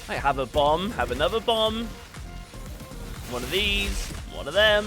I have a bomb, have another bomb. One of these, one of them.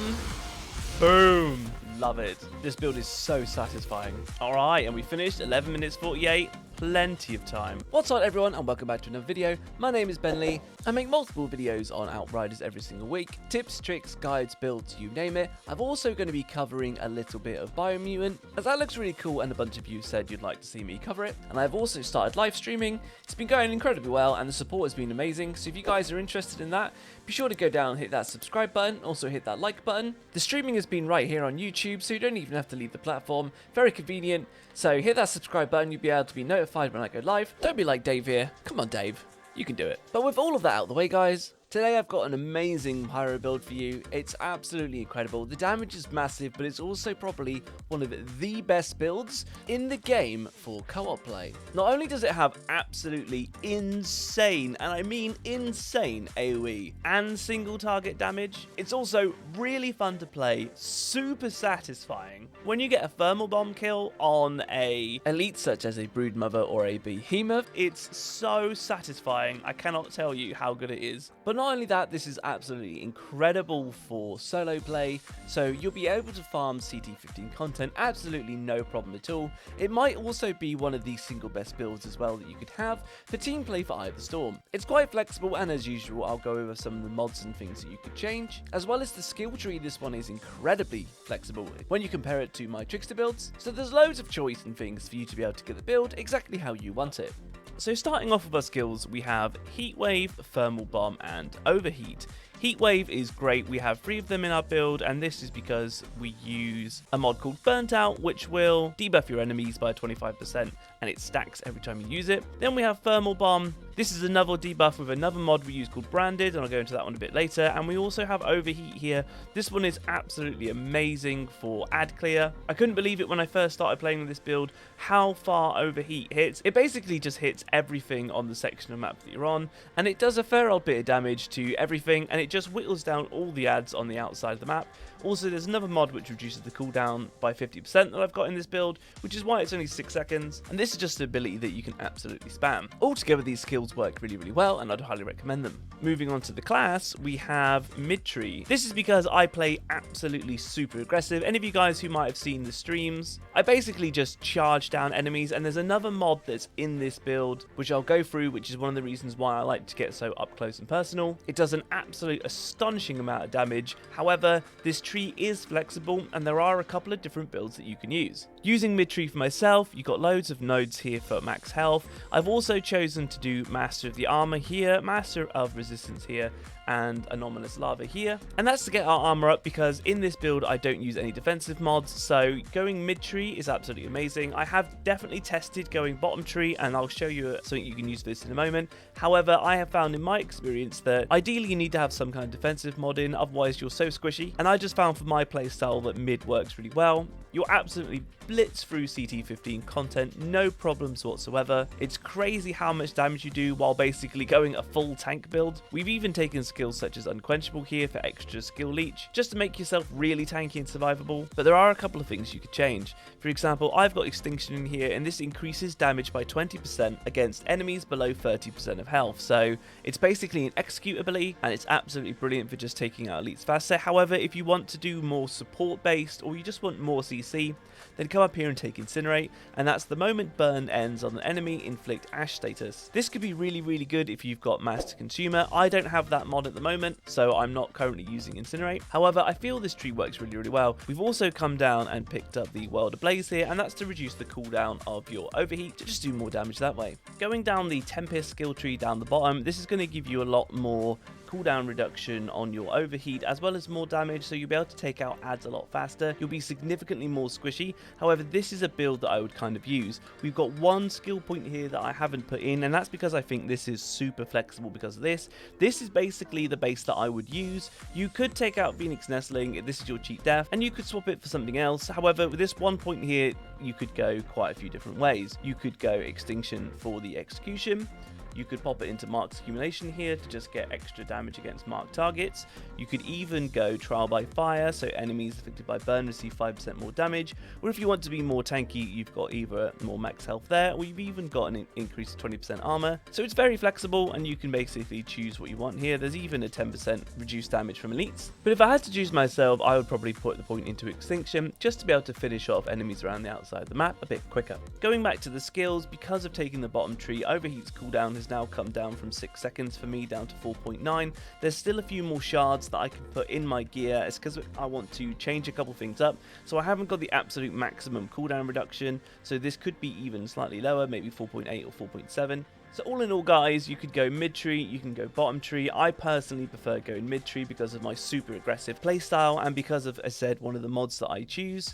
Boom. Love it. This build is so satisfying. All right, and we finished 11 minutes 48. Plenty of time. What's up, everyone, and welcome back to another video. My name is Ben Lee. I make multiple videos on Outriders every single week. Tips, tricks, guides, builds, you name it. I'm also going to be covering a little bit of Biomutant, as that looks really cool and a bunch of you said you'd like to see me cover it. And I've also started live streaming. It's been going incredibly well and the support has been amazing. So if you guys are interested in that, be sure to go down and hit that subscribe button. Also hit that like button. The streaming has been right here on YouTube, so you don't even have to leave the platform. Very convenient. So hit that subscribe button. You'll be able to be notified when I go live. Don't be like Dave here. Come on, Dave. You can do it. But with all of that out of the way, guys, today I've got an amazing pyro build for you. It's absolutely incredible. The damage is massive, but it's also probably one of the best builds in the game for co-op play. Not only does it have absolutely insane, and I mean insane, AoE and single target damage, it's also really fun to play, super satisfying. When you get a thermal bomb kill on a elite such as a Broodmother or a Behemoth, it's so satisfying. I cannot tell you how good it is. But not only that, this is absolutely incredible for solo play, so you'll be able to farm CT15 content absolutely no problem at all. It might also be one of the single best builds as well that you could have for team play for Eye of the Storm. It's quite flexible, and as usual I'll go over some of the mods and things that you could change, as well as the skill tree. This one is incredibly flexible when you compare it to my Trickster builds, so there's loads of choice and things for you to be able to get the build exactly how you want it. So starting off with our skills, we have Heat Wave, Thermal Bomb, and Overheat. Heat Wave is great. We have 3 of them in our build, and this is because we use a mod called Burnt Out, which will debuff your enemies by 25%, and it stacks every time you use it. Then we have Thermal Bomb. This is another debuff with another mod we use called Branded, and I'll go into that one a bit later. And we also have Overheat here. This one is absolutely amazing for ad clear. I couldn't believe it when I first started playing with this build, how far Overheat hits. It basically just hits everything on the section of map that you're on, and it does a fair old bit of damage to everything, and it just whittles down all the ads on the outside of the map. Also, there's another mod which reduces the cooldown by 50% that I've got in this build, which is why it's only 6 seconds, and this is just an ability that you can absolutely spam. Altogether, these skills work really, really well, and I'd highly recommend them. Moving on to the class, we have Mid-Tree. This is because I play absolutely super aggressive. Any of you guys who might have seen the streams, I basically just charge down enemies, and there's another mod that's in this build, which I'll go through, which is one of the reasons why I like to get so up close and personal. It does an absolute astonishing amount of damage. However, this tree is flexible, and there are a couple of different builds that you can use. Using Mid-Tree for myself, you've got loads of nodes here for max health. I've also chosen to do Master of the Armor here, Master of Resistance here, and Anomalous Lava here. And that's to get our armor up, because in this build I don't use any defensive mods, so going mid-tree is absolutely amazing. I have definitely tested going bottom tree, and I'll show you something you can use for this in a moment. However, I have found in my experience that ideally you need to have some kind of defensive mod in, otherwise you're so squishy. And I just found for my playstyle that mid works really well. You'll absolutely blitz through CT15 content, no problems whatsoever. It's crazy how much damage you do while basically going a full tank build. We've even taken skills such as Unquenchable here for extra skill leech, just to make yourself really tanky and survivable. But there are a couple of things you could change. For example, I've got Extinction in here, and this increases damage by 20% against enemies below 30% of health. So it's basically an execute ability, and it's absolutely brilliant for just taking out elites faster. However, if you want to do more support based, or you just want more CC, then come up here and take Incinerate, and that's the moment burn ends on the enemy, inflict ash status. This could be really, really good if you've got Master Consumer. I don't have that mod at the moment, so I'm not currently using Incinerate. However, I feel this tree works really, really well. We've also come down and picked up the World Ablaze here, and that's to reduce the cooldown of your Overheat, to just do more damage that way. Going down the Tempest skill tree down the bottom, this is going to give you a lot more cooldown reduction on your Overheat, as well as more damage, so you'll be able to take out ads a lot faster. You'll be significantly more squishy. However, this is a build that I would kind of use. We've got one skill point here that I haven't put in, and that's because I think this is super flexible because of this. This is basically the base that I would use. You could take out Phoenix Nestling if this is your cheat death, and you could swap it for something else. However, with this one point here, you could go quite a few different ways. You could go Extinction for the execution. You could pop it into Mark's Accumulation here to just get extra damage against marked targets. You could even go Trial by Fire, so enemies affected by burn receive 5% more damage, or if you want to be more tanky, you've got either more max health there, or you've even got an increase of 20% armor. So it's very flexible, and you can basically choose what you want here. There's even a 10% reduced damage from elites. But if I had to choose myself, I would probably put the point into Extinction, just to be able to finish off enemies around the outside of the map a bit quicker. Going back to the skills, because of taking the bottom tree, Overheat's cooldown has now come down from 6 seconds for me down to 4.9. There's still a few more shards that I can put in my gear. It's because I want to change a couple things up, so I haven't got the absolute maximum cooldown reduction, so this could be even slightly lower, maybe 4.8 or 4.7. So all in all, guys, you could go mid-tree, you can go bottom tree. I personally prefer going mid-tree because of my super aggressive playstyle and because of, as I said, one of the mods that I choose.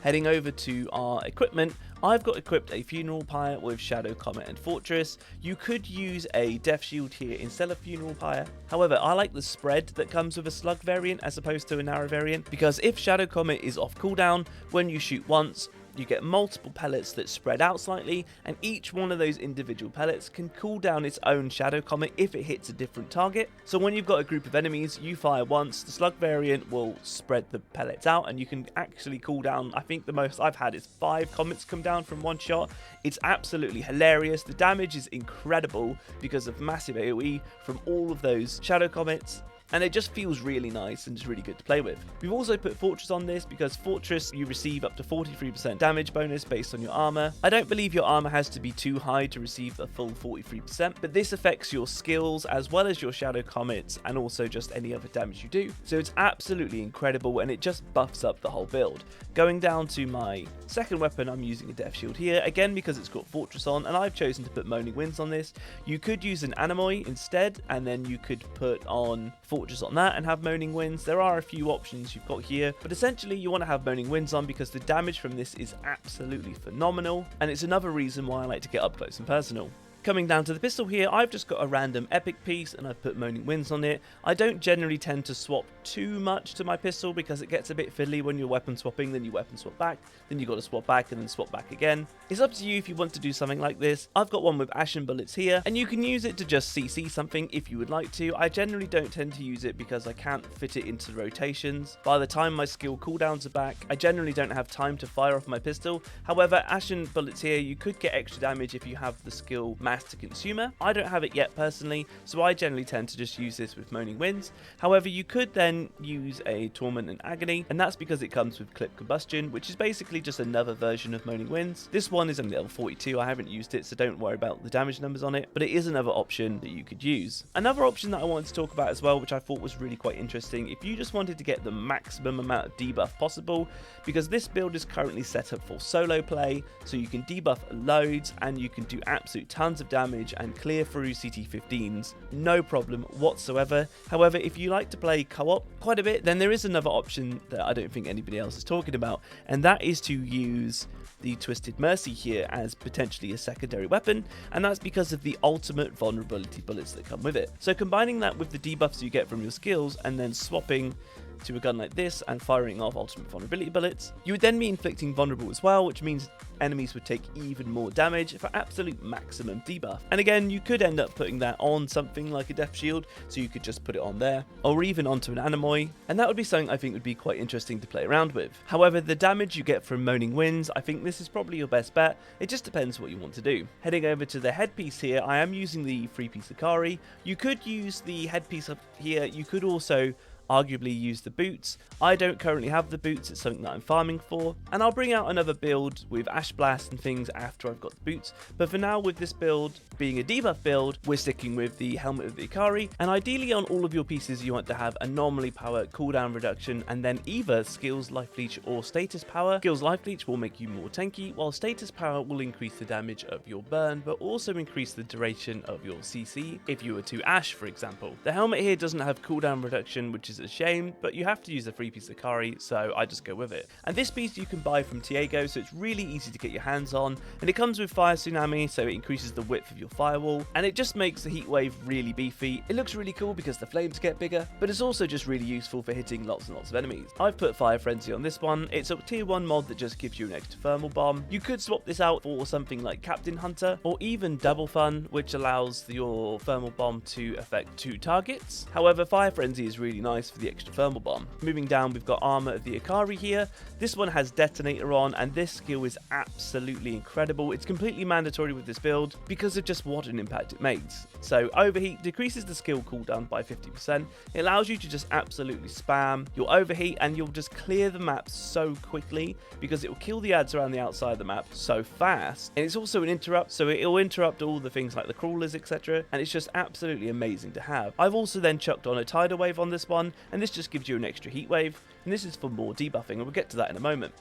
Heading over to our equipment, I've got equipped a Funeral Pyre with Shadow, Comet and Fortress. You could use a Death Shield here instead of Funeral Pyre. However, I like the spread that comes with a Slug variant as opposed to an Arrow variant, because if Shadow Comet is off cooldown, when you shoot once, you get multiple pellets that spread out slightly, and each one of those individual pellets can cool down its own Shadow Comet if it hits a different target. So when you've got a group of enemies, you fire once, the Slug variant will spread the pellets out, and you can actually cool down, I think the most I've had is 5 comets come down from one shot. It's absolutely hilarious. The damage is incredible because of massive AoE from all of those Shadow Comets, and it just feels really nice and it's really good to play with. We've also put Fortress on this because Fortress, you receive up to 43% damage bonus based on your armor. I don't believe your armor has to be too high to receive a full 43%, but this affects your skills as well as your Shadow Comets and also just any other damage you do. So it's absolutely incredible, and it just buffs up the whole build. Going down to my second weapon, I'm using a Death Shield here, again because it's got Fortress on, and I've chosen to put Moaning Winds on this. You could use an anomaly instead, and then you could put on Fortress on that and have Moaning Winds. There are a few options you've got here, but essentially you want to have Moaning Winds on because the damage from this is absolutely phenomenal, and it's another reason why I like to get up close and personal. Coming down to the pistol here, I've just got a random epic piece and I've put Moaning Winds on it. I don't generally tend to swap too much to my pistol because it gets a bit fiddly when you're weapon swapping, then you weapon swap back, then you got to swap back and then swap back again. It's up to you if you want to do something like this. I've got one with Ashen Bullets here, and you can use it to just CC something if you would like to. I generally don't tend to use it because I can't fit it into rotations. By the time my skill cooldowns are back, I generally don't have time to fire off my pistol. However, Ashen Bullets here, you could get extra damage if you have the skill Master Consumer. I don't have it yet personally, so I generally tend to just use this with Moaning Winds. However, you could then use a Torment and Agony, and that's because it comes with Clip Combustion, which is basically just another version of Moaning Winds. This one is only level 42, I haven't used it, so don't worry about the damage numbers on it, but it is another option that you could use. Another option that I wanted to talk about as well, which I thought was really quite interesting, if you just wanted to get the maximum amount of debuff possible, because this build is currently set up for solo play, so you can debuff loads and you can do absolute tons of damage and clear through CT15s, no problem whatsoever. However, if you like to play co-op quite a bit, then there is another option that I don't think anybody else is talking about, and that is to use the Twisted Mercy here as potentially a secondary weapon, and that's because of the ultimate vulnerability bullets that come with it. So combining that with the debuffs you get from your skills and then swapping to a gun like this and firing off ultimate vulnerability bullets, you would then be inflicting vulnerable as well, which means enemies would take even more damage for absolute maximum debuff. And again, you could end up putting that on something like a Death Shield, so you could just put it on there, or even onto an anomaly, and that would be something I think would be quite interesting to play around with. However, the damage you get from Moaning Winds, I think this is probably your best bet. It just depends what you want to do. Heading over to the headpiece here, I am using the 3-piece Acari. You could use the headpiece up here, you could also arguably use the boots. I don't currently have the boots, it's something that I'm farming for, and I'll bring out another build with Ash Blast and things after I've got the boots, but for now, with this build being a debuff build, we're sticking with the Helmet of the Acari, and ideally on all of your pieces you want to have Anomaly Power, cooldown reduction, and then either Skills Life Leech or Status Power. Skills Life Leech will make you more tanky, while Status Power will increase the damage of your burn, but also increase the duration of your CC if you were to Ash, for example. The helmet here doesn't have cooldown reduction, which is is a shame, but you have to use the free piece of acari, so I just go with it. And this piece you can buy from Tiago, so it's really easy to get your hands on, and it comes with fire tsunami, so it increases the width of your firewall, and it just makes the heat wave really beefy. It looks really cool because the flames get bigger, but it's also just really useful for hitting lots and lots of enemies. I've put Fire Frenzy on this one. It's a tier 1 mod that just gives you an extra thermal bomb. You could swap this out for something like Captain Hunter, or even Double Fun, which allows your thermal bomb to affect 2 targets. However, Fire Frenzy is really nice for the extra thermal bomb. Moving down, we've got Armour of the Acari here. This one has Detonator on, and this skill is absolutely incredible. It's completely mandatory with this build because of just what an impact it makes. So Overheat decreases the skill cooldown by 50%. It allows you to just absolutely spam your Overheat, and you'll just clear the map so quickly because it will kill the ads around the outside of the map so fast. And it's also an interrupt, so it will interrupt all the things like the crawlers, etc. And it's just absolutely amazing to have. I've also then chucked on a tidal wave on this one, and this just gives you an extra heat wave, and this is for more debuffing, and we'll get to that in a moment.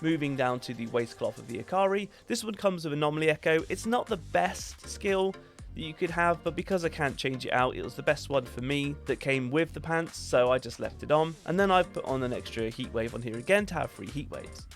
Moving down to the Waistcloth of the Acari, this one comes with Anomaly Echo. It's not the best skill that you could have, but because I can't change it out, it was the best one for me that came with the pants, so I just left it on. And then I've put on an extra heat wave on here again to have 3 heat waves.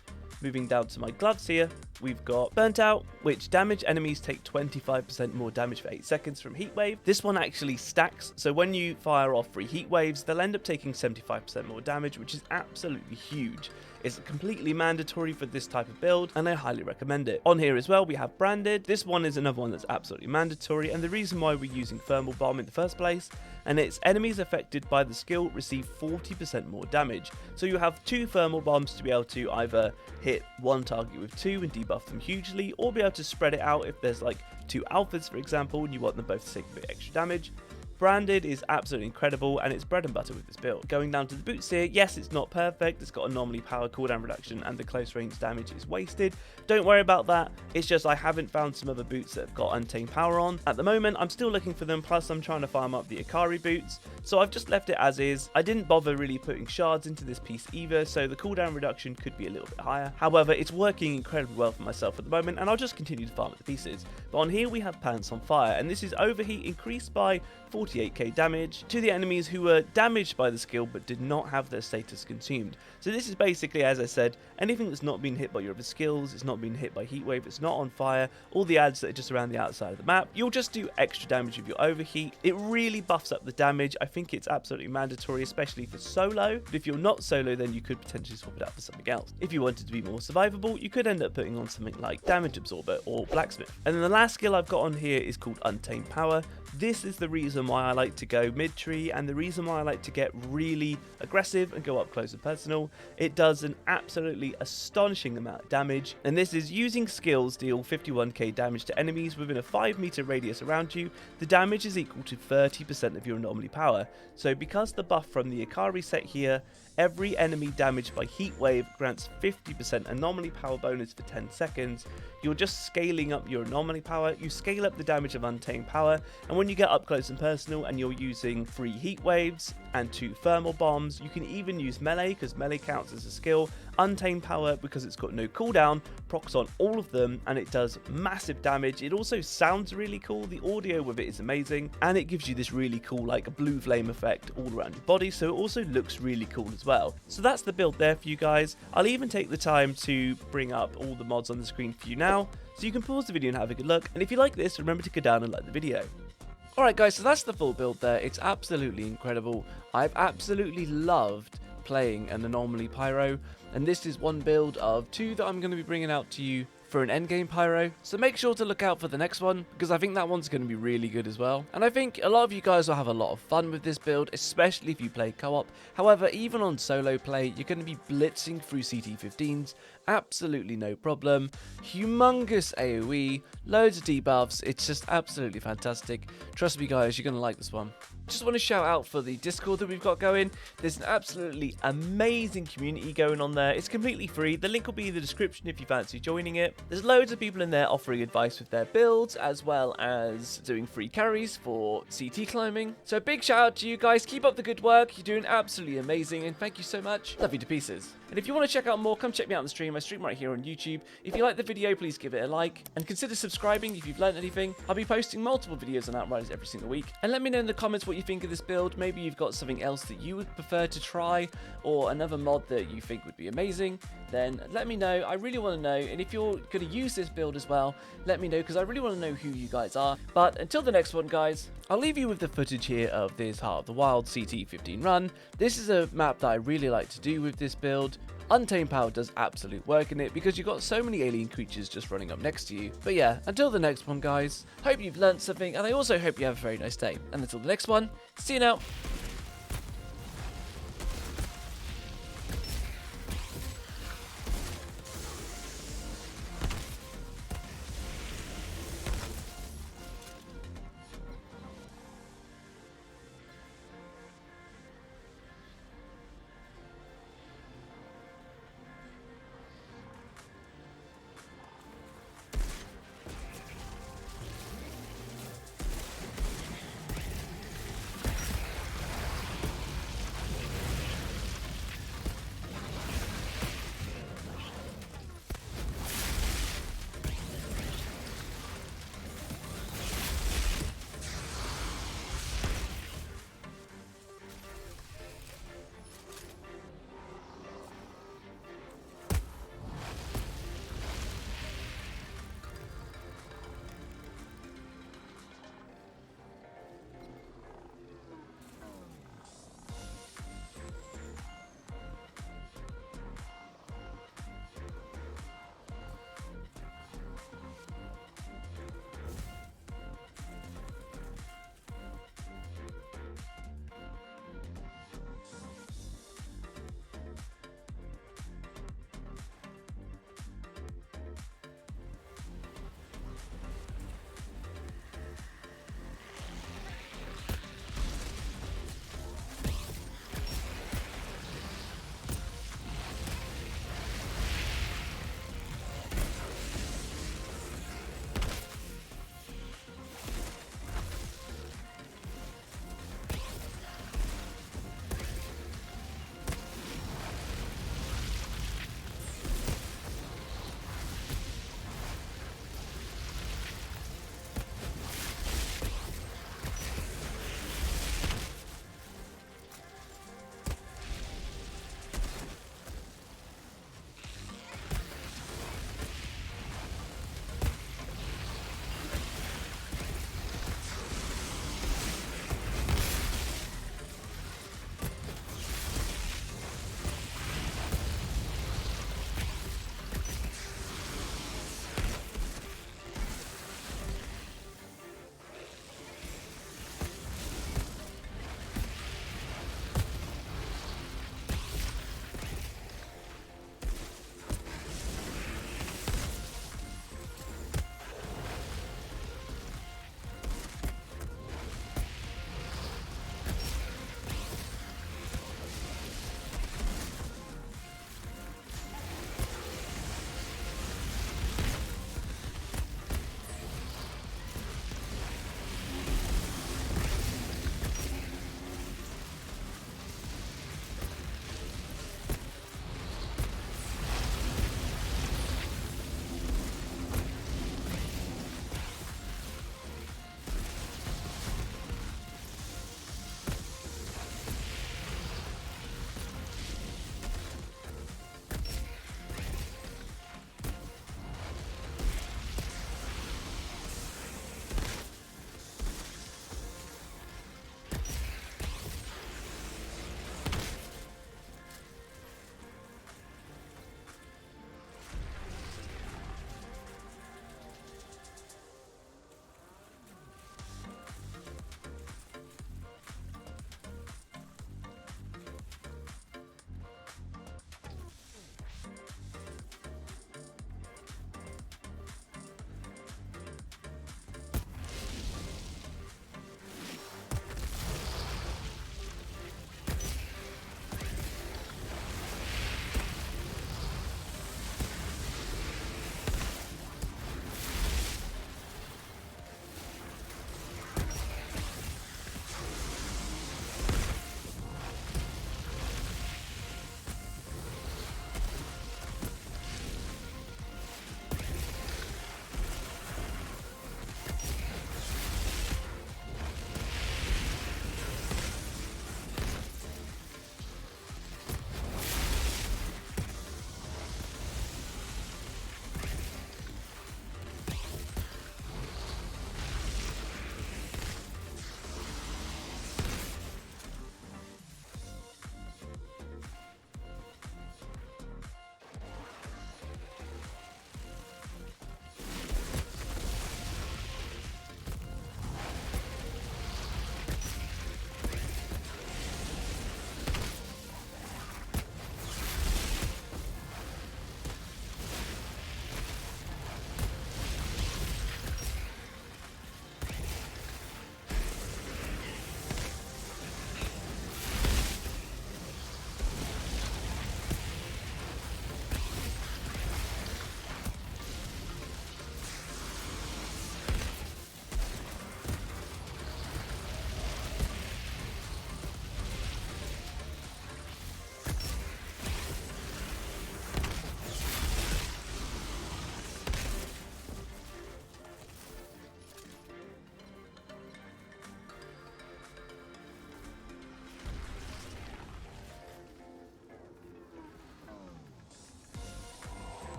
Moving down to my gloves here, we've got Burnt Out, which damage enemies take 25% more damage for 8 seconds from heat wave. This one actually stacks, so when you fire off 3 heat waves, they'll end up taking 75% more damage, which is absolutely huge. It's completely mandatory for this type of build, and I highly recommend it. On here as well, we have Branded. This one is another one that's absolutely mandatory, and the reason why we're using Thermal Bomb in the first place, and it's enemies affected by the skill receive 40% more damage. So you have 2 Thermal Bombs to be able to either hit one target with 2 and debuff them hugely, or be able to spread it out if there's like 2 alphas, for example, and you want them both to take a bit extra damage. Branded is absolutely incredible, and it's bread and butter with this build. Going down to the boots here, yes, it's not perfect. It's got anomaly power, cooldown reduction, and the close range damage is wasted. Don't worry about that. It's just I haven't found some other boots that have got untamed power on. At the moment, I'm still looking for them, plus I'm trying to farm up the Acari boots, so I've just left it as is. I didn't bother really putting shards into this piece either, so the cooldown reduction could be a little bit higher. However, it's working incredibly well for myself at the moment, and I'll just continue to farm up the pieces. But on here, we have Pants on Fire, and this is Overheat increased by 48k damage to the enemies who were damaged by the skill but did not have their status consumed. So this is basically, as I said, anything that's not been hit by your other skills, it's not been hit by heatwave, it's not on fire, all the ads that are just around the outside of the map, you'll just do extra damage with your Overheat. It really buffs up the damage. I think it's absolutely mandatory, especially for solo, but if you're not solo, then you could potentially swap it out for something else. If you wanted to be more survivable, you could end up putting on something like Damage Absorber or Blacksmith. And then the last skill I've got on here is called Untamed Power. This is the reason why I like to go mid-tree, and the reason why I like to get really aggressive and go up close and personal. It does an absolutely astonishing amount of damage, and this is using skills deal 51k damage to enemies within a 5-meter radius around you. The damage is equal to 30% of your anomaly power. So because the buff from the Acari set here, every enemy damaged by heat wave grants 50% anomaly power bonus for 10 seconds. You're just scaling up your anomaly power. You scale up the damage of untamed power, and when you get up close and personal and you're using 3 heat waves and 2 thermal bombs, you can even use melee because melee counts as a skill. Untamed power, because it's got no cooldown, procs on all of them, and it does massive damage. It also sounds really cool. The audio with it is amazing, and it gives you this really cool like a blue flame effect all around your body, so it also looks really cool as well. So that's the build there for you guys. I'll even take the time to bring up all the mods on the screen for you now, so you can pause the video and have a good look. And if you like this, remember to go down and like the video. Alright guys, so that's the full build there. It's absolutely incredible. I've absolutely loved playing an Anomaly Pyro, and this is one build of 2 that I'm going to be bringing out to you for an endgame Pyro, so make sure to look out for the next one, because I think that one's going to be really good as well. And I think a lot of you guys will have a lot of fun with this build, especially if you play co-op. However, even on solo play, you're going to be blitzing through CT15s, absolutely no problem. Humongous AoE, loads of debuffs, it's just absolutely fantastic. Trust me guys, you're going to like this one. Just want to shout out for the Discord that we've got going. There's an absolutely amazing community going on there. It's completely free. The link will be in the description if you fancy joining it. There's loads of people in there offering advice with their builds, as well as doing free carries for CT climbing. So big shout out to you guys. Keep up the good work. You're doing absolutely amazing, and thank you so much. Love you to pieces. And if you want to check out more, come check me out on the stream I stream right here on YouTube. If you like the video, please give it a like, and consider subscribing if you've learned anything. I'll be posting multiple videos on Outriders every single week, and let me know in the comments what you think of this build. Maybe you've got something else that you would prefer to try, or another mod that you think would be amazing. Then let me know. I really want to know, and if you're going to use this build as well, let me know, because I really want to know who you guys are. But until the next one, guys, I'll leave you with the footage here of this Heart of the Wild CT15 run. This is a map that I really like to do with this build. Untamed Power does absolute work in it because you've got so many alien creatures just running up next to you. But yeah, until the next one, guys, hope you've learned something, and I also hope you have a very nice day. And until the next one, see you now.